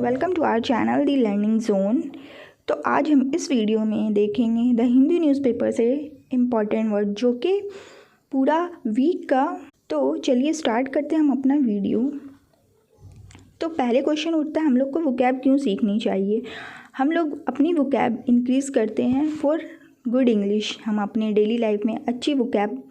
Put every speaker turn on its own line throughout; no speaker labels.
Welcome to our channel the learning zone. तो आज हम इस वीडियो में देखेंगे द हिंदू न्यूज़पेपर से इम्पॉर्टेंट वर्ड जो कि पूरा वीक का। तो चलिए स्टार्ट करते हैं हम अपना वीडियो। तो पहले क्वेश्चन उठता है, हम लोग को वोकैब क्यों सीखनी चाहिए। हम लोग अपनी वोकैब इंक्रीज़ करते हैं फॉर गुड इंग्लिश। हम अपने डेली लाइफ में अच्छी वोकैब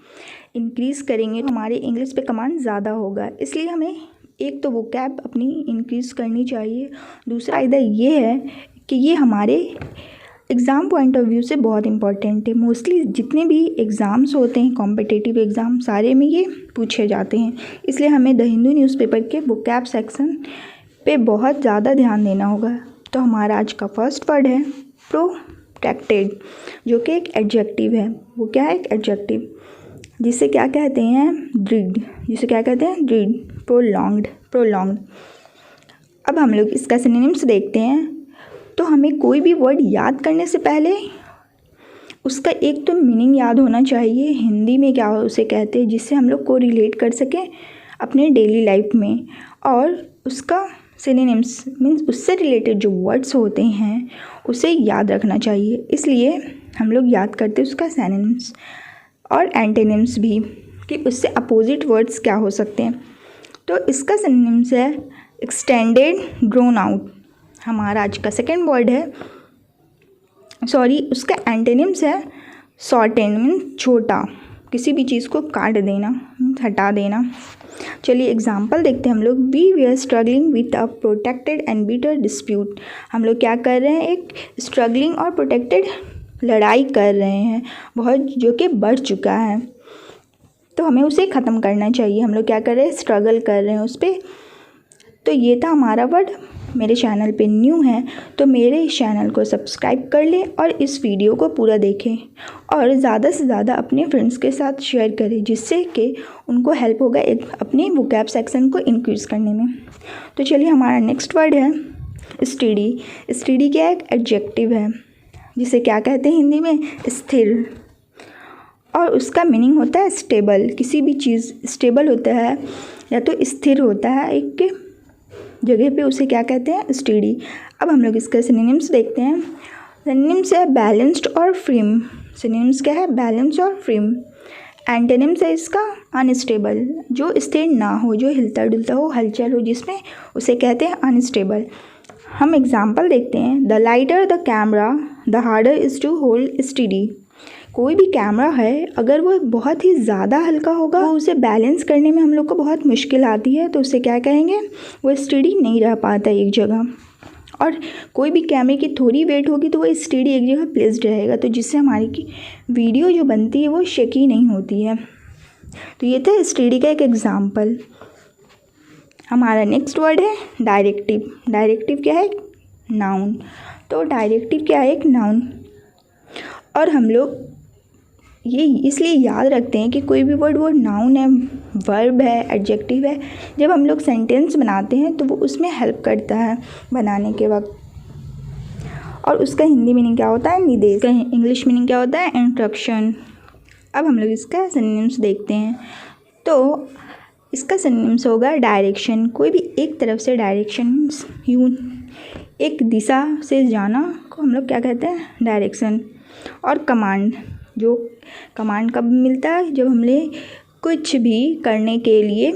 इंक्रीज़ करेंगे तो हमारे इंग्लिश पे कमांड ज़्यादा होगा, इसलिए हमें एक तो वोकैब अपनी इंक्रीज़ करनी चाहिए। दूसरा फ़ायदा ये है कि ये हमारे एग्ज़ाम पॉइंट ऑफ व्यू से बहुत इंपॉर्टेंट है। मोस्टली जितने भी एग्ज़ाम्स होते हैं, कॉम्पिटिटिव एग्ज़ाम, सारे में ये पूछे जाते हैं, इसलिए हमें द हिंदू न्यूज़पेपर के वोकैब सेक्शन पे बहुत ज़्यादा ध्यान देना होगा। तो हमारा आज का फर्स्ट वर्ड है प्रोटेक्टेड, जो कि एक एडजेक्टिव है। वो क्या है? एक एडजेक्टिव, जिसे क्या कहते हैं? ड्रीड। जिसे क्या कहते हैं? ड्रीड। प्रोलॉन्ग्ड। अब हम लोग इसका सिनोनिम्स देखते हैं। तो हमें कोई भी वर्ड याद करने से पहले उसका एक तो मीनिंग याद होना चाहिए, हिंदी में क्या उसे कहते हैं, जिससे हम लोग को रिलेट कर सकें अपने डेली लाइफ में। और उसका सिनोनिम्स मीन्स उससे रिलेटेड जो वर्ड्स होते हैं उसे याद रखना चाहिए, इसलिए हम लोग याद करते हैं उसका सिनोनिम्स और एंटोनिम्स भी, कि उससे अपोजिट वर्ड्स क्या हो सकते हैं। तो इसका सिनोनिम्स है एक्सटेंडेड, ड्रोन आउट। हमारा आज का सेकंड वर्ड है, उसका एंटोनिम्स है शॉर्टेंड, मीन्स छोटा, किसी भी चीज़ को काट देना, हटा देना। चलिए एग्जाम्पल देखते हैं हम लोग। We we are struggling with a protracted and bitter dispute. हम लोग क्या कर रहे हैं? एक स्ट्रगलिंग और प्रोटेक्टेड लड़ाई कर रहे हैं बहुत, जो कि बढ़ चुका है, तो हमें उसे ख़त्म करना चाहिए। हम लोग क्या कर रहे हैं? स्ट्रगल कर रहे हैं उस पर। तो ये था हमारा वर्ड। मेरे चैनल पे न्यू है तो मेरे इस चैनल को सब्सक्राइब कर लें और इस वीडियो को पूरा देखें और ज़्यादा से ज़्यादा अपने फ्रेंड्स के साथ शेयर करें, जिससे कि उनको हेल्प होगा एक अपने वोकैब सेक्शन को इंक्रीज़ करने में। तो चलिए हमारा नेक्स्ट वर्ड है स्टडी। स्टडी क्या है? एक एडजेक्टिव है, जिसे क्या कहते हैं हिंदी में? स्थिर। और उसका मीनिंग होता है स्टेबल। किसी भी चीज़ स्टेबल होता है या तो स्थिर होता है एक जगह पे, उसे क्या कहते हैं? स्टडी। अब हम लोग इसका सिनोनिम्स देखते हैं। सिनोनिम्स है बैलेंस्ड और फ्रीम। सिनोनिम्स क्या है? बैलेंस और फ्रीम। एंटोनिम्स है इसका अनस्टेबल, जो स्थिर ना हो, जो हिलता डुलता हो, हलचल हो जिसमें, उसे कहते हैं अनस्टेबल। हम एग्जाम्पल देखते हैं। The lighter the camera the harder is to hold steady. कोई भी कैमरा है, अगर वो बहुत ही ज़्यादा हल्का होगा वो उसे बैलेंस करने में हम लोग को बहुत मुश्किल आती है, तो उसे क्या कहेंगे? वो स्टडी नहीं रह पाता एक जगह। और कोई भी कैमरे की थोड़ी वेट होगी तो वो स्टडी एक जगह प्लेस्ड रहेगा, तो जिससे हमारी की वीडियो जो बनती है वो शेकी नहीं होती है। तो ये था स्टडी का एक एग्जाम्पल। हमारा नेक्स्ट वर्ड है डायरेक्टिव। डायरेक्टिव क्या है? नाउन। तो डायरेक्टिव क्या है? एक नाउन। और हम लोग ये इसलिए याद रखते हैं कि कोई भी वर्ड वो नाउन है, वर्ब है, एडजेक्टिव है, जब हम लोग सेंटेंस बनाते हैं तो वो उसमें हेल्प करता है बनाने के वक्त। और उसका हिंदी मीनिंग क्या होता है? निर्देश। का इंग्लिश मीनिंग क्या होता है? इंस्ट्रक्शन। अब हम लोग इसका सिनोनिम्स देखते हैं। तो इसका सिनोनिम्स होगा डायरेक्शन। कोई भी एक तरफ से डायरेक्शन, यूँ एक दिशा से जाना को हम लोग क्या कहते हैं? डायरेक्शन। और कमांड, जो कमांड कब मिलता है? जब हमने कुछ भी करने के लिए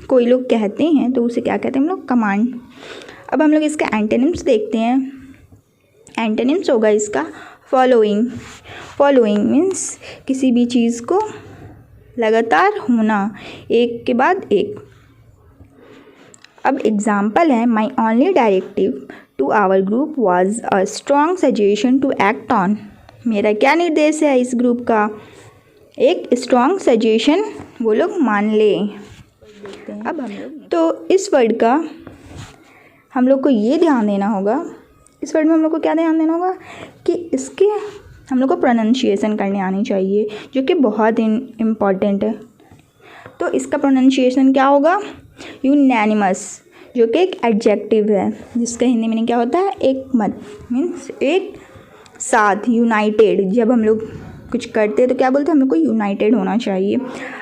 कोई लोग कहते हैं तो उसे क्या कहते हैं हम लोग? कमांड। अब हम लोग इसका एंटोनिम्स देखते हैं। एंटोनिम्स होगा इसका फॉलोइंग। फॉलोइंग मीन्स किसी भी चीज़ को लगातार होना, एक के बाद एक। अब एग्जाम्पल है, my only directive to our group was a strong suggestion to act on. मेरा क्या निर्देश है इस ग्रुप का? एक स्ट्रॉन्ग सजेशन वो लोग मान ले। अब हम लोग तो इस वर्ड का हम लोग को ये ध्यान देना होगा, इस वर्ड में हम लोग को क्या ध्यान देना होगा कि इसके हम लोग को प्रोनाउंसिएशन करने आनी चाहिए, जो कि बहुत इम्पॉर्टेंट है। तो इसका प्रोनाउंसिएशन क्या होगा? यूनैनिमस, जो कि एक एडजेक्टिव है, जिसका हिंदी मीनिंग क्या होता है? एक मत, मीन्स एक साथ, यूनाइटेड। जब हम लोग कुछ करते हैं तो क्या बोलते हैं? हम लोग को यूनाइटेड होना चाहिए।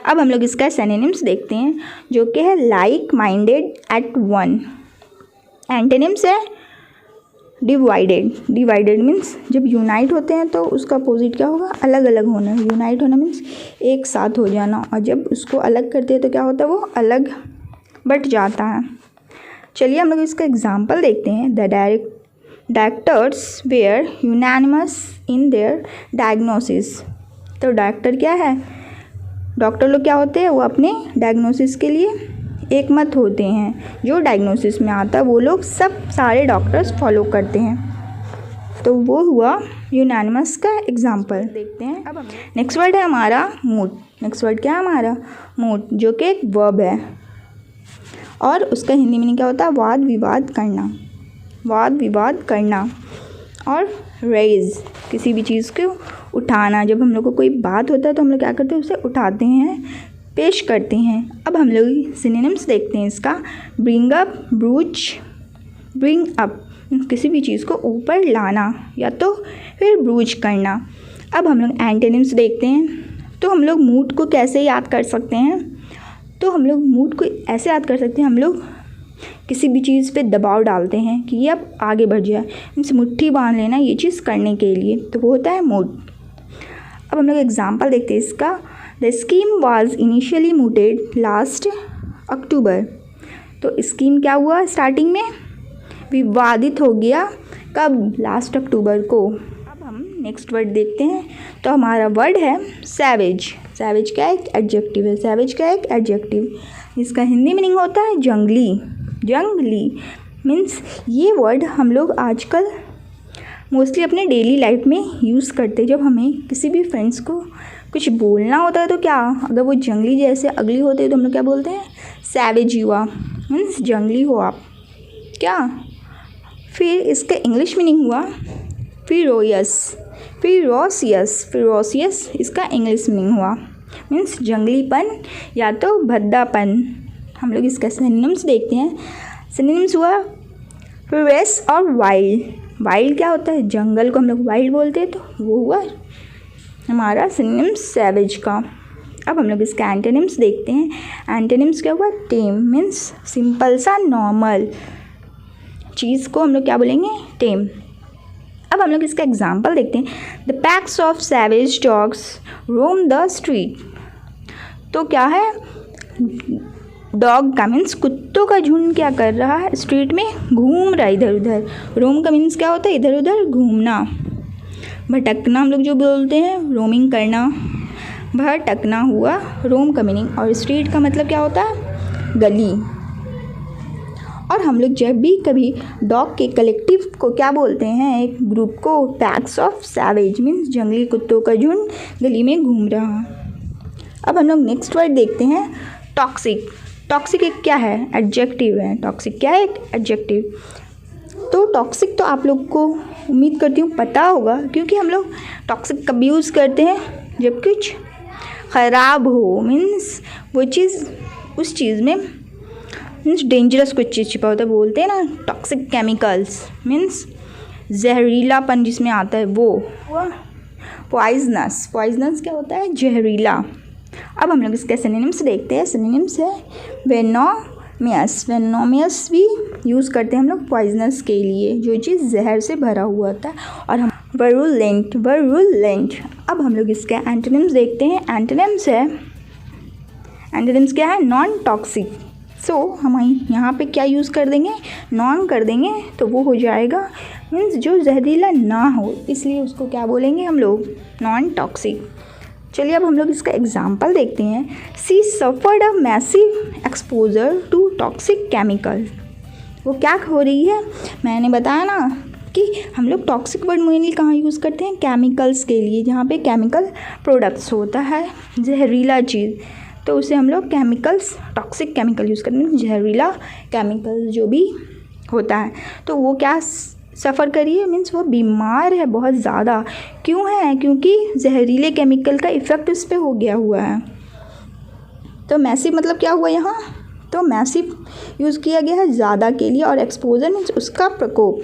अब हम लोग इसका सिनोनिम्स देखते हैं, जो कि है like minded, at one. Antonyms है डिवाइडेड, डिवाइडेड मीन्स जब यूनाइट होते हैं तो उसका अपोजिट क्या होगा, अलग अलग होना। यूनाइट होना मीन्स एक साथ हो जाना, और जब उसको अलग करते हैं तो क्या होता है, वो अलग बट जाता है। चलिए हम लोग इसका एग्जाम्पल देखते हैं। The doctors were unanimous in their diagnosis. तो डॉक्टर क्या है, डॉक्टर लोग क्या होते हैं, वो अपने डायग्नोसिस के लिए एक मत होते हैं। जो डायग्नोसिस में आता है वो लोग सब सारे डॉक्टर्स फॉलो करते हैं। तो वो हुआ यूनानिमस का एग्जाम्पल। देखते हैं अब नेक्स्ट वर्ड है हमारा मूड। नेक्स्ट वर्ड क्या है हमारा, मूड, जो कि एक वर्ब है और उसका हिंदी मीनिंग क्या होता है, वाद विवाद करना, वाद विवाद करना। और रेज, किसी भी चीज़ को उठाना। जब हम लोग को कोई बात होता है तो हम लोग क्या करते हैं, उसे उठाते हैं, पेश करते हैं। अब हम लोग सिनोनिम्स देखते हैं इसका। ब्रिंग अप, ब्रूच, ब्रिंग अप, किसी भी चीज़ को ऊपर लाना या तो फिर ब्रूच करना। अब हम लोग एंटोनिम्स देखते हैं। तो हम लोग मूड को कैसे याद कर सकते हैं, तो हम लोग मूड को ऐसे याद कर सकते हैं, हम लोग किसी भी चीज़ पे दबाव डालते हैं कि ये अब आगे बढ़ जाए, मीन्स मुट्ठी बांध लेना ये चीज़ करने के लिए, तो वो होता है मूड। अब हम लोग एग्जाम्पल देखते हैं इसका। The scheme was initially mooted last October. तो स्कीम क्या हुआ, स्टार्टिंग में विवादित हो गया, कब, लास्ट अक्टूबर को। अब हम नेक्स्ट वर्ड देखते हैं। तो हमारा वर्ड है सैवेज। सैवेज क्या एक एडजेक्टिव है, सैवेज क्या एक एडजेक्टिव। इसका हिंदी मीनिंग होता है जंगली, जंगली मीन्स ये वर्ड हम लोग आजकल मोस्टली अपने डेली लाइफ में यूज़ करते हैं। जब हमें किसी भी फ्रेंड्स को कुछ बोलना होता है तो क्या, अगर वो जंगली जैसे अगली होते हैं तो हम लोग क्या बोलते हैं, सैवेज युआ, मीन्स जंगली हो आप, क्या। फिर इसका इंग्लिश मीनिंग हुआ फिरोयस, फिरोसियस, फिरोसियस इसका इंग्लिश मीनिंग हुआ, मीन्स जंगलीपन या तो भद्दापन। हम लोग इसका सिनोनिम्स देखते हैं। सिनोनिम्स हुआ फिरेस और वाइल्ड। वाइल्ड क्या होता है, जंगल को हम लोग वाइल्ड बोलते हैं, तो वो हुआ हमारा सिनोनिम्स सैवेज का। अब हम लोग इसका एंटोनिम्स देखते हैं। एंटोनिम्स क्या हुआ, टेम, मीन्स सिंपल सा नॉर्मल चीज़ को हम लोग क्या बोलेंगे, टेम। अब हम लोग इसका एग्जाम्पल देखते हैं। The PACS of savage dogs Rome the street. तो क्या है, डॉग का मीन्स कुत्तों का झुंड क्या कर रहा है, स्ट्रीट में घूम रहा है इधर उधर। रोम का मीन्स क्या होता है, इधर उधर घूमना। भटकना हम लोग जो बोलते हैं, रोमिंग करना, भटकना हुआ रोम का मीनिंग। और स्ट्रीट का मतलब क्या होता है, गली। और हम लोग जब भी कभी डॉग के कलेक्टिव को क्या बोलते हैं, एक ग्रुप को, पैक्स ऑफ सैवेज मीन्स जंगली कुत्तों का झुंड गली में घूम रहा। अब हम लोग नेक्स्ट वर्ड देखते हैं, टॉक्सिक। टॉक्सिक एक क्या है, एडजेक्टिव है। टॉक्सिक क्या है, एक एडजेक्टिव। तो टॉक्सिक तो आप लोग को उम्मीद करती हूँ पता होगा, क्योंकि हम लोग टॉक्सिक कब यूज़ करते हैं, जब कुछ ख़राब हो, मीन्स वो चीज़, उस चीज़ में मीन्स डेंजरस कुछ चीज़ छिपा होता है, बोलते हैं ना टॉक्सिक केमिकल्स, मीन्स जहरीलापन जिसमें आता है वो पॉइजनस। पॉइजनस क्या होता है, जहरीला। अब हम लोग इसके सिनोनिम्स देखते हैं। सिनोनिम्स है वेनोमियस। वेनोमियस भी यूज़ करते हैं हम लोग पॉइजनस के लिए, जो चीज़ जहर से भरा हुआ होता है। और हम वरुलेंट, वरुलेंट। अब हम लोग इसके एंटोनिम्स देखते हैं। एंटोनिम्स है, एंटोनिम्स क्या है, नॉन टॉक्सिक। सो हम यहाँ पे क्या यूज़ कर देंगे, नॉन कर देंगे, तो वो हो जाएगा मीन्स जो जहरीला ना हो, इसलिए उसको क्या बोलेंगे हम लोग, नॉन टॉक्सिक। चलिए अब हम लोग इसका एग्जाम्पल देखते हैं। She suffered a massive exposure to toxic chemical. वो क्या हो रही है, मैंने बताया ना कि हम लोग टॉक्सिक वर्ड मेनली कहाँ यूज़ करते हैं, केमिकल्स के लिए, जहाँ पे केमिकल प्रोडक्ट्स होता है, जहरीला चीज़, तो उसे हम लोग केमिकल्स, टॉक्सिक केमिकल यूज़ करते हैं, जहरीला केमिकल जो भी होता है। तो वो क्या सफ़र करिए, मीन्स वो बीमार है बहुत ज़्यादा। क्यों है, क्योंकि जहरीले केमिकल का इफ़ेक्ट उस पर हो गया हुआ है। तो मैसिव मतलब क्या हुआ यहाँ, तो मैसिव यूज़ किया गया है ज़्यादा के लिए, और एक्सपोजर मीन्स उसका प्रकोप।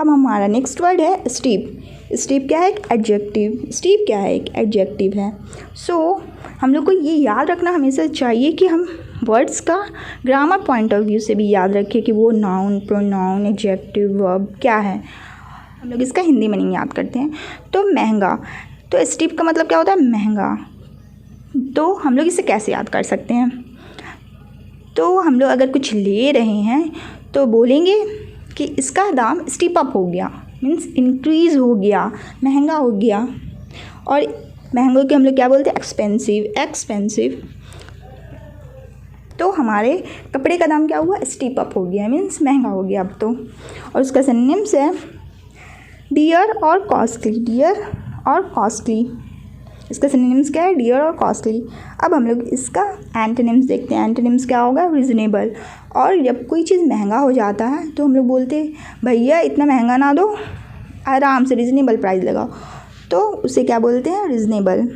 अब हमारा नेक्स्ट वर्ड है स्टीप। स्टीप क्या है, एक एडजेक्टिव। स्टीप क्या है, एक एडजेक्टिव है। सो हम लोग को ये याद रखना हमेशा चाहिए कि हम वर्ड्स का ग्रामर पॉइंट ऑफ व्यू से भी याद रखें कि वो नाउन, प्रोनाउन, एडजेक्टिव, वर्ब क्या है। हम लोग इसका हिंदी मीनिंग याद करते हैं। तो महंगा, तो स्टीप का मतलब क्या होता है? महंगा। तो हम लोग इसे कैसे याद कर सकते हैं? तो हम लोग अगर कुछ ले रहे हैं तो बोलेंगे कि इसका दाम स्टीप अप हो गया, मीन्स इंक्रीज़ हो गया, महंगा हो गया। और महंगों के हम लोग क्या बोलते हैं? Expensive, expensive. तो हमारे कपड़े का दाम क्या हुआ? स्टीप अप हो गया, मीन्स महंगा हो गया अब तो। और उसका सिनोनिम्स है डियर और कॉस्टली, डियर और कॉस्टली। इसका सिनोनिम्स क्या है? डियर और कॉस्टली। अब हम लोग इसका एंटोनिम्स देखते हैं। एंटोनिम्स क्या होगा? रीज़नेबल। और जब कोई चीज़ महंगा हो जाता है तो हम लोग बोलते हैं भैया इतना महंगा ना दो, आराम से रीज़नेबल प्राइस लगाओ, तो उसे क्या बोलते हैं? रीज़नेबल।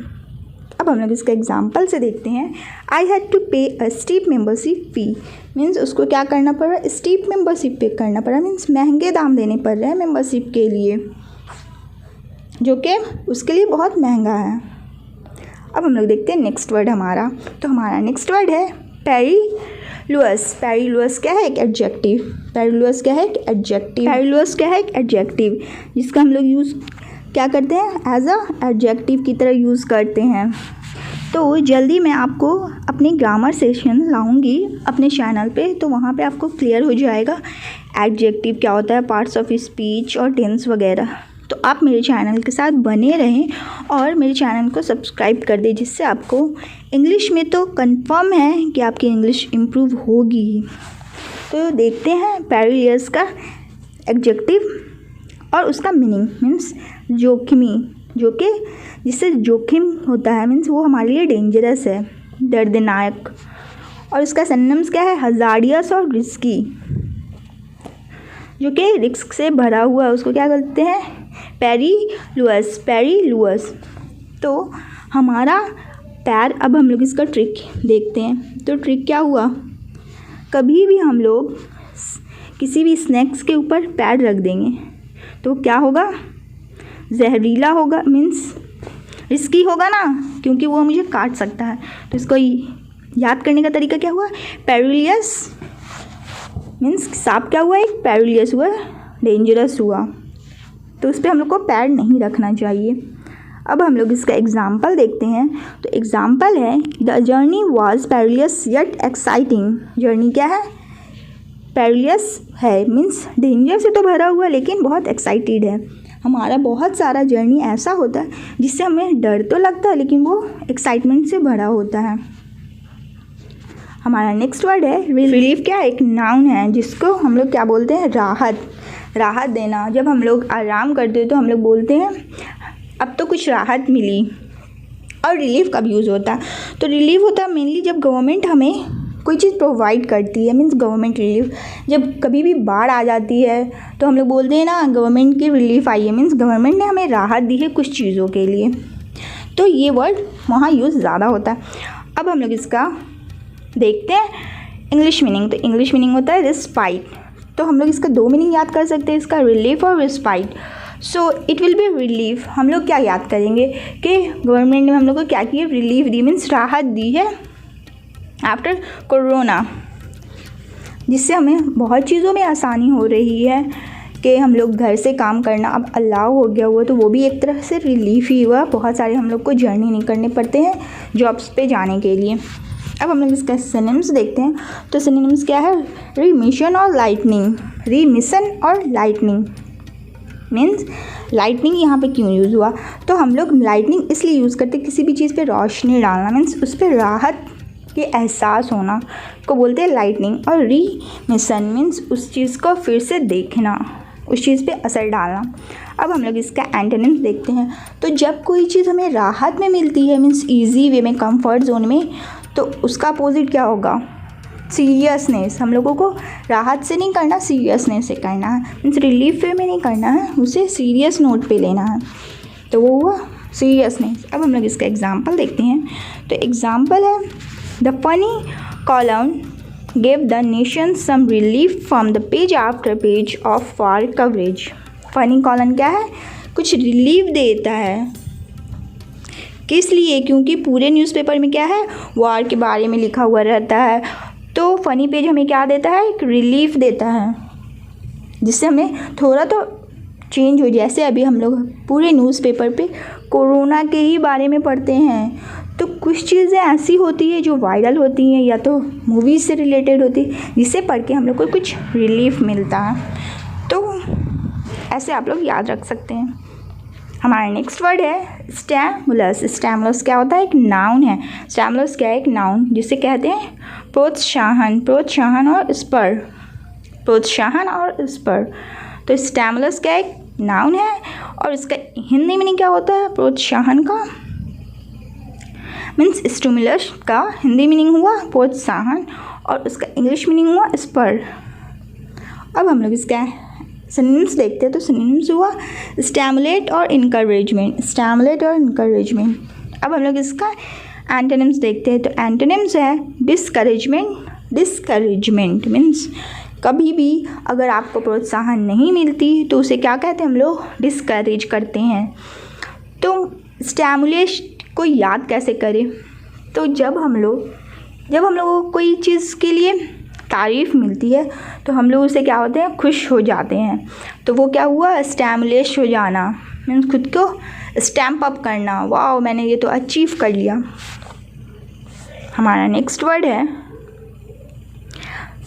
अब हम लोग इसका एग्जांपल से देखते हैं। आई हैड टू पे अ स्टीप मेंबरशिप फ़ी, मीन्स उसको क्या करना पड़ रहा है? स्टीप मेंबरशिप पे करना पड़ रहा है, मीन्स महंगे दाम देने पड़ रहे हैं मेंबरशिप के लिए, जो कि उसके लिए बहुत महंगा है। अब हम लोग देखते हैं नेक्स्ट वर्ड हमारा। तो हमारा नेक्स्ट वर्ड है पेरिलुअस। पेरिलुअस क्या है? एक एडजेक्टिव। पेरिलुअस क्या है? एक एडजेक्टिव। पेरिलुअस क्या है? एक एडजेक्टिव, जिसका हम लोग यूज़ क्या करते हैं? एज अ एडजेक्टिव की तरह यूज़ करते हैं। तो जल्दी मैं आपको अपनी ग्रामर सेशन लाऊंगी अपने चैनल पे, तो वहाँ पे आपको क्लियर हो जाएगा एडजेक्टिव क्या होता है, पार्ट्स ऑफ स्पीच और टेंस वगैरह। तो आप मेरे चैनल के साथ बने रहें और मेरे चैनल को सब्सक्राइब कर दें, जिससे आपको इंग्लिश में तो कंफर्म है कि आपकी इंग्लिश इम्प्रूव होगी। तो देखते हैं पेरिलियस का एडजेक्टिव और उसका मीनिंग, मीन्स जोखिमी, जो कि जिससे जोखिम होता है, मीन्स वो हमारे लिए डेंजरस है, दर्दनाक। और उसका सिनोनिम्स क्या है? हज़ार्डियस और रिस्की, जो कि रिस्क से भरा हुआ है, उसको क्या बोलते हैं? पेरिलुअस, पेरिलुअस। तो हमारा पैर, अब हम लोग इसका ट्रिक देखते हैं। तो ट्रिक क्या हुआ? कभी भी हम लोग किसी भी स्नैक्स के ऊपर पैर रख देंगे तो क्या होगा? जहरीला होगा, मीन्स रिस्की होगा ना, क्योंकि वो मुझे काट सकता है। तो इसको याद करने का तरीका क्या हुआ? पेरिलियस, मीन्स सांप क्या हुआ? एक पेरिलियस हुआ, डेंजरस हुआ। तो उस पर हम लोग को पैर नहीं रखना चाहिए। अब हम लोग इसका एग्जाम्पल देखते हैं। तो एग्जाम्पल है the journey was perilous yet exciting. Journey क्या है? पेरिलियस है, मीन्स डेंजर से तो भरा हुआ लेकिन बहुत एक्साइटेड है। हमारा बहुत सारा जर्नी ऐसा होता है जिससे हमें डर तो लगता है लेकिन वो एक्साइटमेंट से भरा होता है। हमारा नेक्स्ट वर्ड है रिलीफ। क्या? एक नाउन है जिसको हम लोग क्या बोलते हैं? राहत, राहत देना। जब हम लोग आराम करते हैं तो हम लोग बोलते हैं अब तो कुछ राहत मिली। और रिलीफ कब यूज़ होता है? तो रिलीफ होता है मेनली जब गवर्नमेंट हमें कोई चीज़ प्रोवाइड करती है, मीन्स गवर्नमेंट रिलीफ। जब कभी भी बाढ़ आ जाती है तो हम लोग बोलते हैं ना गवर्नमेंट की रिलीफ आई है, मीन्स गवर्नमेंट ने हमें राहत दी है कुछ चीज़ों के लिए। तो ये वर्ड वहाँ यूज़ ज़्यादा होता है। अब हम लोग इसका देखते हैं इंग्लिश मीनिंग। तो इंग्लिश मीनिंग होता है रिस्पाइट। तो हम लोग इसका दो मीनिंग याद कर सकते हैं, इसका रिलीफ और respite. So it will be relief. हम लोग क्या याद करेंगे कि गवर्नमेंट ने हम लोग को क्या किया? रिलीफ दी, मीन्स राहत दी है आफ्टर कोरोना, जिससे हमें बहुत चीज़ों में आसानी हो रही है कि हम लोग घर से काम करना अब अलाउ हो गया हुआ, तो वो भी एक तरह से रिलीफ ही हुआ। बहुत सारे हम लोग को जर्नी नहीं करने पड़ते हैं जॉब्स पे जाने के लिए। अब हम लोग इसका सिनोनिम्स देखते हैं। तो सिनोनिम्स क्या है? रिमिशन और लाइटनिंग। रिमिशन और लाइटनिंग, मीन्स लाइटनिंग यहाँ पे क्यों यूज़ हुआ? तो हम लोग लाइटनिंग इसलिए यूज़ करते किसी भी चीज़ पे रोशनी डालना, मीन्स उस पर राहत के एहसास होना को बोलते हैं लाइटनिंग। और रिमिशन मीन्स उस चीज़ को फिर से देखना, उस चीज़ पे असर डालना। अब हम लोग इसका एंटोनिम्स देखते हैं। तो जब कोई चीज़ हमें राहत में मिलती है, मीन्स ईजी वे में, कंफर्ट जोन में, तो उसका अपोजिट क्या होगा? सीरियसनेस। हम लोगों को राहत से नहीं करना, सीरियसनेस से करना है, मीन्स रिलीफ वे में नहीं करना है, उसे सीरियस नोट पे लेना है। तो वो हुआ सीरियसनेस। अब हम लोग इसका एग्जाम्पल देखते हैं। तो एग्जाम्पल है the funny column gave the nation some relief from the page after page of war coverage। Funny column क्या है? कुछ रिलीफ देता है किस लिए? क्योंकि पूरे न्यूज़पेपर में क्या है, वॉर के बारे में लिखा हुआ रहता है। तो फ़नी पेज हमें क्या देता है, एक रिलीफ देता है, जिससे हमें थोड़ा तो चेंज हो। जैसे अभी हम लोग पूरे न्यूज़पेपर पे कोरोना के ही बारे में पढ़ते हैं, तो कुछ चीज़ें ऐसी होती है जो वायरल होती हैं या तो मूवीज़ से रिलेटेड होती है, जिससे पढ़ के हम लोग को कुछ रिलीफ मिलता है। तो ऐसे आप लोग याद रख सकते हैं। हमारा नेक्स्ट वर्ड है स्टैमुलस। स्टैमुलस क्या होता है, एक नाउन है। स्टैमुलस क्या है, एक नाउन, जिसे कहते हैं प्रोत्साहन, प्रोत्साहन और स्पर, प्रोत्साहन और स्पर। तो स्टैमुलस क्या एक नाउन है और इसका हिंदी मीनिंग क्या होता है, प्रोत्साहन का मीन्स स्टिमुलस का हिंदी मीनिंग हुआ प्रोत्साहन और उसका इंग्लिश मीनिंग हुआ स्पर। अब हम लोग इसका सिनोनिम्स देखते हैं। तो सिनोनिम्स हुआ स्टिमुलेट और इनकरेजमेंट, स्टिमुलेट और इनकरेजमेंट। अब हम लोग इसका एंटोनिम्स देखते हैं। तो एंटोनिम्स है डिस्करेजमेंट, डिस्करेजमेंट मीन्स कभी भी अगर आपको प्रोत्साहन नहीं मिलती तो उसे क्या कहते हैं हम लोग, डिस्करेज करते हैं। तो स्टिमुलेट को याद कैसे करें, तो जब हम लोग को कोई चीज़ के लिए तारीफ़ मिलती है तो हम लोग उसे क्या होते हैं, खुश हो जाते हैं। तो वो क्या हुआ, स्टिमुलेट हो जाना मीन्स खुद को स्टैम्प अप करना, वाह मैंने ये तो अचीव कर लिया। हमारा नेक्स्ट वर्ड है,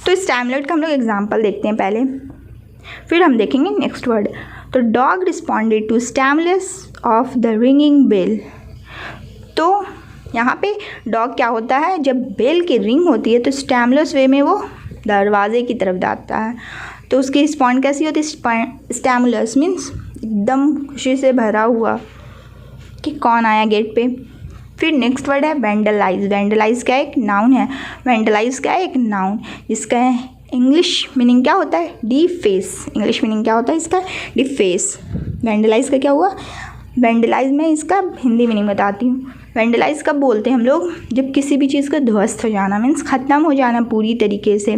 तो स्टिमुलेट का हम लोग एग्जाम्पल देखते हैं पहले, फिर हम देखेंगे नेक्स्ट वर्ड। तो dog responded to stimulus of the ringing bell. तो यहाँ पे डॉग क्या होता है, जब बेल की रिंग होती है तो स्टिमुलस वे में वो दरवाजे की तरफ जाता है। तो उसकी रिस्पॉन्ड कैसी होती है, स्टिमुलस मीन्स एकदम खुशी से भरा हुआ कि कौन आया गेट पे। फिर नेक्स्ट वर्ड है वेंडलाइज। वेंडलाइज क्या एक नाउन है, वेंडलाइज क्या है एक नाउन, जिसका इंग्लिश मीनिंग क्या होता है, डिफेस। इंग्लिश मीनिंग क्या होता है इसका, डिफेस। वेंडलाइज का क्या हुआ, वेंडलाइज में इसका हिंदी मीनिंग बताती हूँ। वेंडलाइज कब बोलते हैं हम लोग, जब किसी भी चीज़ का ध्वस्त हो जाना मीन्स ख़त्म हो जाना पूरी तरीके से,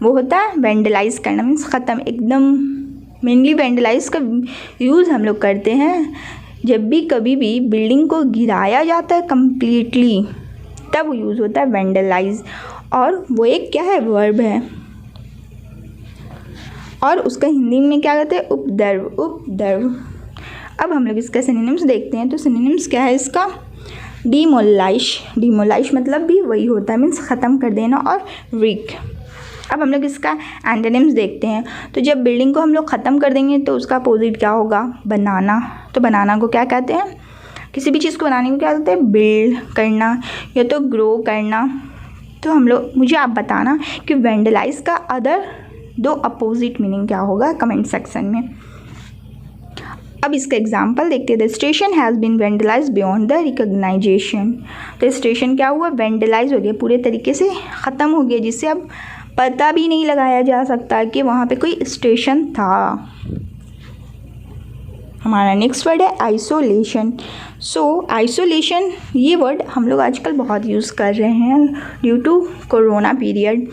वो होता है वेंडलाइज करना मीन्स ख़त्म एकदम। मेनली वेंडलाइज का यूज़ हम लोग करते हैं जब भी कभी भी बिल्डिंग को गिराया जाता है कम्प्लीटली, तब यूज़ होता है वेंडलाइज। और वो एक क्या है, वर्ब है, और उसका हिंदी में क्या कहते हैं, उपद्रव, उपद्रव। अब हम लोग इसका सिनोनिम्स देखते हैं। तो सिनोनिम्स क्या है इसका, डिमोलाइज। डिमोलाइज मतलब भी वही होता है मीन्स ख़त्म कर देना और रीक। अब हम लोग इसका एंटोनिम्स देखते हैं। तो जब बिल्डिंग को हम लोग ख़त्म कर देंगे तो उसका अपोजिट क्या होगा, बनाना। तो बनाना को क्या कहते हैं, किसी भी चीज़ को बनाने को क्या कहते हैं, बिल्ड करना या तो ग्रो करना। तो हम लोग, मुझे आप बताना कि वेंडलाइज का अदर दो अपोजिट मीनिंग क्या होगा कमेंट सेक्शन में। अब इसका एग्जाम्पल देखते हैं। The station has been vandalise beyond the recognition. तो स्टेशन क्या हुआ, वेंडलाइज हो गया, पूरे तरीके से ख़त्म हो गया, जिससे अब पता भी नहीं लगाया जा सकता कि वहाँ पे कोई स्टेशन था। हमारा नेक्स्ट वर्ड है आइसोलेशन। सो आइसोलेशन ये वर्ड हम लोग आजकल बहुत यूज़ कर रहे हैं ड्यू टू कोरोना पीरियड।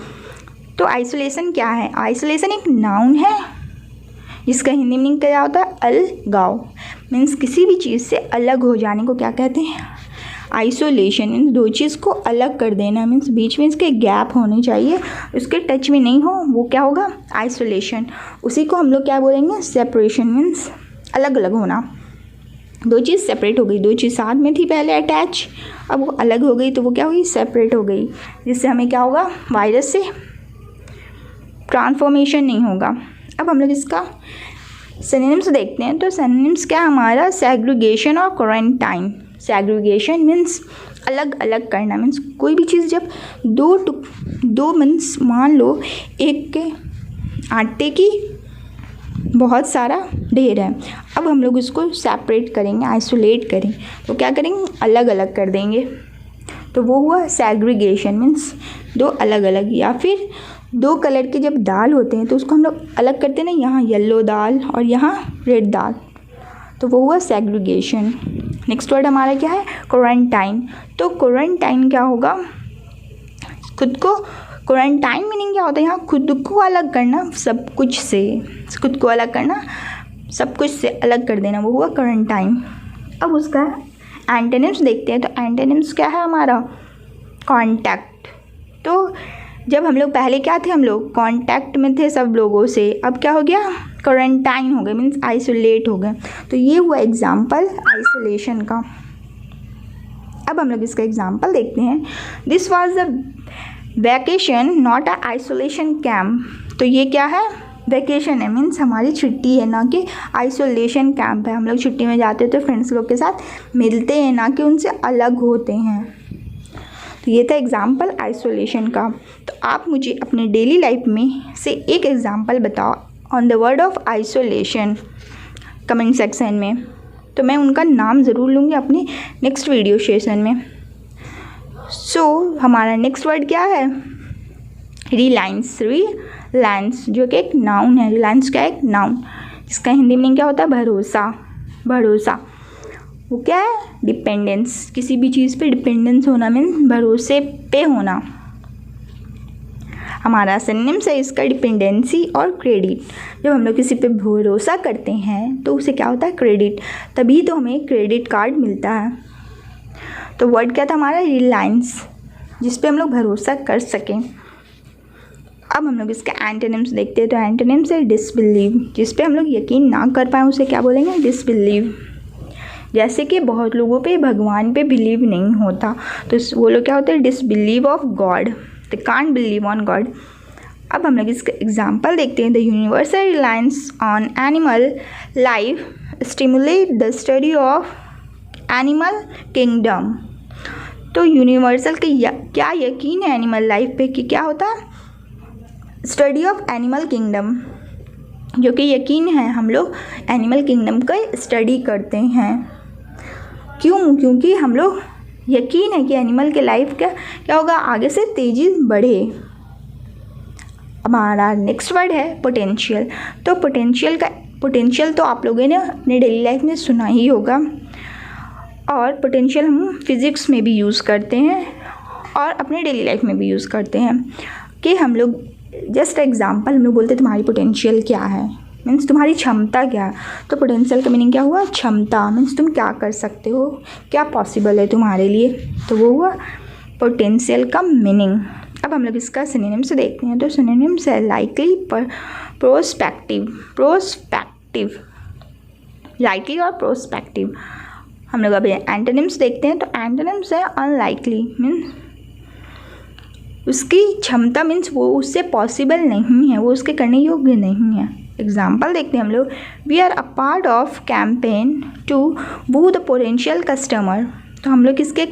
तो आइसोलेशन क्या है, आइसोलेशन एक नाउन है जिसका हिंदी मीनिंग क्या होता है, अलगाव मीन्स किसी भी चीज़ से अलग हो जाने को क्या कहते हैं, आइसोलेशन मीन्स दो चीज़ को अलग कर देना मीन्स बीच में इसके गैप होने चाहिए, उसके टच में नहीं हो, वो क्या होगा आइसोलेशन। उसी को हम लोग क्या बोलेंगे, सेपरेशन मीन्स अलग अलग होना। दो चीज़ सेपरेट हो गई, दो चीज़ साथ में थी पहले अटैच, अब वो अलग हो गई तो वो क्या हुई, सेपरेट हो गई, जिससे हमें क्या होगा, वायरस से ट्रांसफॉर्मेशन नहीं होगा। अब हम लोग इसका सिनोनिम्स देखते हैं। तो सिनोनिम्स क्या हमारा, सेग्रीगेशन और क्वारंटाइन। सेग्रीगेशन मीन्स अलग अलग करना मीन्स कोई भी चीज़ जब दो मीन्स मान लो एक के आटे की बहुत सारा ढेर है, अब हम लोग इसको सेपरेट करेंगे, आइसोलेट करें तो क्या करेंगे, अलग अलग कर देंगे, तो वो हुआ सेग्रीगेशन मीन्स दो अलग अलग। या फिर दो कलर के जब दाल होते हैं तो उसको हम लोग अलग करते हैं ना, यहाँ येलो दाल और यहाँ रेड दाल, तो वो हुआ सेग्रीगेशन। नेक्स्ट वर्ड हमारा क्या है, क्वारंटाइन। तो क्वारंटाइन क्या होगा, खुद को, क्वारंटाइन मीनिंग क्या होता है, यहाँ खुद को अलग करना सब कुछ से, खुद को अलग करना सब कुछ से अलग कर देना, वो हुआ क्वारंटाइन। अब उसका एंटोनिम्स देखते हैं, तो एंटोनिम्स क्या है हमारा? कॉन्टैक्ट। तो जब हम लोग पहले क्या थे, हम लोग कॉन्टैक्ट में थे सब लोगों से, अब क्या हो गया? क्वारंटाइन हो गए, मीन्स आइसोलेट हो गए। तो ये हुआ एग्जाम्पल आइसोलेशन का। अब हम लोग इसका एग्जाम्पल देखते हैं। This was a vacation not a isolation camp. तो ये क्या है? वैकेशन है, मीन्स हमारी छुट्टी है, ना कि आइसोलेशन कैंप है। हम लोग छुट्टी में जाते हैं तो फ्रेंड्स लोग के साथ मिलते हैं, ना कि उनसे अलग होते हैं। तो ये था एग्जाम्पल आइसोलेशन का। तो आप मुझे अपने डेली लाइफ में से एक एग्जाम्पल बताओ on the word of isolation comment section में। तो मैं उनका नाम ज़रूर लूँगी अपने नेक्स्ट वीडियो सेशन में। हमारा नेक्स्ट वर्ड क्या है? रिलायंस। रिलायंस जो कि एक नाउन है। रिलायंस क्या है? एक नाउन। इसका हिंदी मीनिंग क्या होता है? भरोसा। भरोसा वो क्या है? डिपेंडेंस। किसी भी चीज़ पे डिपेंडेंस होना मीन्स भरोसे पे होना। हमारा सिनोनिम्स है इसका डिपेंडेंसी और क्रेडिट। जब हम लोग किसी पे भरोसा करते हैं तो उसे क्या होता है? क्रेडिट। तभी तो हमें क्रेडिट कार्ड मिलता है। तो वर्ड क्या था हमारा? रिलायंस, जिस पे हम लोग भरोसा कर सकें। अब हम लोग इसका एंटोनिम्स देखते हैं। तो एंटोनिम्स है डिसबिलीव। जिस पे हम लोग यकीन ना कर पाएँ उसे क्या बोलेंगे? डिसबिलीव। जैसे कि बहुत लोगों पे भगवान पे बिलीव नहीं होता, तो वो लोग क्या होते हैं? Disbelieve of God. They can't believe on God. अब हम लोग इसका एग्जाम्पल देखते हैं। The universal reliance on animal life stimulate the study of animal kingdom. तो यूनिवर्सल के क्या यकीन है एनिमल लाइफ पे कि क्या होता है? स्टडी ऑफ एनिमल किंगडम, जो कि यकीन है हम लोग एनिमल किंगडम का स्टडी करते हैं। क्यों? क्योंकि हम लोग यकीन है कि एनिमल के लाइफ क्या होगा? आगे से तेज़ी बढ़े। हमारा नेक्स्ट वर्ड है पोटेंशियल। तो पोटेंशियल तो आप लोगों ने अपने डेली लाइफ में सुना ही होगा, और पोटेंशियल हम फिज़िक्स में भी यूज़ करते हैं और अपने डेली लाइफ में भी यूज़ करते हैं। कि हम लोग जस्ट एग्जाम्पल हम लोग बोलते हैं तुम्हारी पोटेंशियल क्या है, मीन्स तुम्हारी क्षमता क्या है। तो पोटेंशियल का मीनिंग क्या हुआ? क्षमता। मीन्स तुम क्या कर सकते हो, क्या पॉसिबल है तुम्हारे लिए, तो वो हुआ पोटेंशियल का मीनिंग। अब हम लोग इसका सिनोनिम्स देखते हैं। तो सिनोनिम्स है लाइकली, प्रोस्पेक्टिव। लाइकली और प्रोस्पेक्टिव। हम लोग अभी एंटोनिम्स देखते हैं। तो एंटोनिम्स है अनलाइकली, मीन्स उसकी क्षमता मीन्स वो उससे पॉसिबल नहीं है, वो उसके करने योग्य नहीं है। एग्जाम्पल देखते हैं हम लोग। We are a part of campaign to woo the potential customer. तो हम लोग किसके?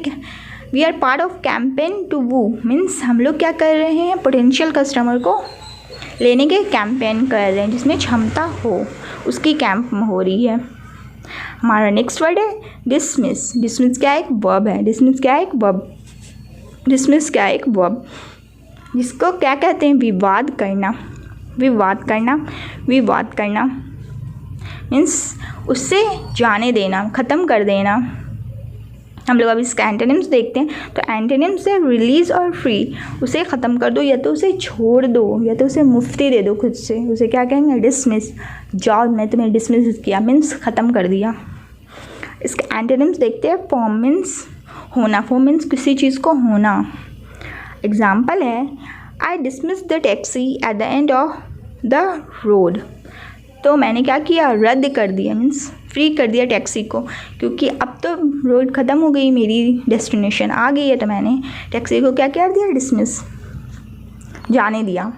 We are part of campaign to woo, means हम लोग क्या कर रहे हैं? पोटेंशियल कस्टमर को लेने के कैंपेन कर रहे हैं, जिसमें क्षमता हो उसकी कैंप हो रही है। हमारा नेक्स्ट वर्ड है डिसमिस। डिसमिस क्या एक वर्ब है? डिसमिस क्या एक वर्ब? डिसमिस क्या एक वर्ब, जिसको क्या कहते हैं? विवाद करना। विवाद करना मीन्स उससे जाने देना, ख़त्म कर देना। हम लोग अब इसका एंटोनिम्स देखते हैं। तो एंटोनिम्स है रिलीज़ और फ्री। उसे ख़त्म कर दो, या तो उसे छोड़ दो, या तो उसे मुफ्ती दे दो खुद से, उसे क्या कहेंगे? डिसमिस। जाओ, मैं तुम्हें डिसमिस किया, मीन्स ख़त्म कर दिया। इसका एंटोनिम्स देखते हैं। फॉर्म मीन्स होना। फॉर्म मीन्स किसी चीज़ को होना। एग्जाम्पल है I dismiss the taxi at the end of the road. तो मैंने क्या किया? रद्द कर दिया, मीन्स फ्री कर दिया टैक्सी को, क्योंकि अब तो रोड ख़त्म हो गई, मेरी डेस्टिनेशन आ गई है, तो मैंने टैक्सी को क्या कर दिया? डिसमिस, जाने दिया।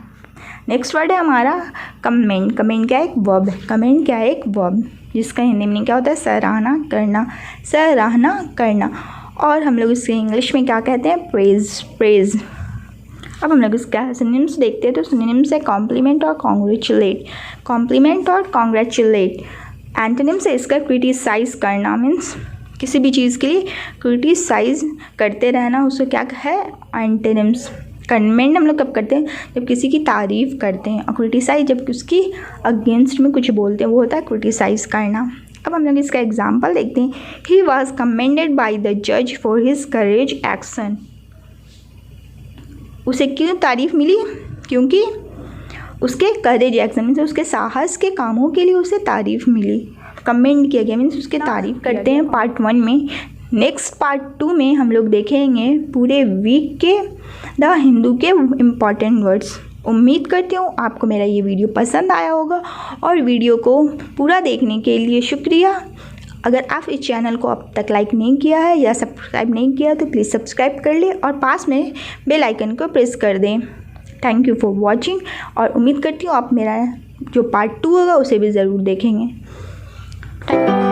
नेक्स्ट वर्ड है हमारा कमेंट। कमेंट क्या एक वर्ब है? कमेंट क्या है? एक वर्ब, जिसका हिंदी मीनिंग क्या होता है? सराहना करना। सराहना करना। और हम लोग इसके इंग्लिश में क्या कहते हैं? प्रेज। अब हम लोग इसका सिनोनिम्स देखते हैं। तो सिनोनिम्स है कॉम्प्लीमेंट और कॉन्ग्रेचुलेट। कॉम्प्लीमेंट और कॉन्ग्रेचुलेट। एंटोनिम्स है इसका क्रिटिसाइज़ करना, मीन्स किसी भी चीज़ के लिए क्रिटिसाइज़ करते रहना, उसको क्या है? एंटोनिम्स। कमेंट हम लोग कब करते हैं? जब किसी की तारीफ़ करते हैं, और क्रिटिसाइज़ जब उसकी अगेंस्ट में कुछ बोलते हैं, वो होता है क्रिटिसाइज़ करना। अब हम लोग इसका एग्जाम्पल देखते हैं। He was commended by the जज फॉर हिज करेज एक्शन। उसे क्यों तारीफ़ मिली? क्योंकि उसके करेज एक्शन मीन्स उसके साहस के कामों के लिए उसे तारीफ़ मिली। कमेंट किया गया मीन्स उसके तारीफ़ करते हैं पार्ट 1 में। नेक्स्ट पार्ट 2 में हम लोग देखेंगे पूरे वीक के द हिंदू के इम्पॉर्टेंट वर्ड्स। उम्मीद करती हूँ आपको मेरा ये वीडियो पसंद आया होगा और वीडियो को पूरा देखने के लिए शुक्रिया। अगर आप इस चैनल को अब तक लाइक नहीं किया है या सब्सक्राइब नहीं किया तो प्लीज़ सब्सक्राइब कर ले और पास में बेल आइकन को प्रेस कर दें। थैंक यू फॉर वॉचिंग और उम्मीद करती हूँ आप मेरा जो पार्ट 2 होगा उसे भी ज़रूर देखेंगे। Thank you.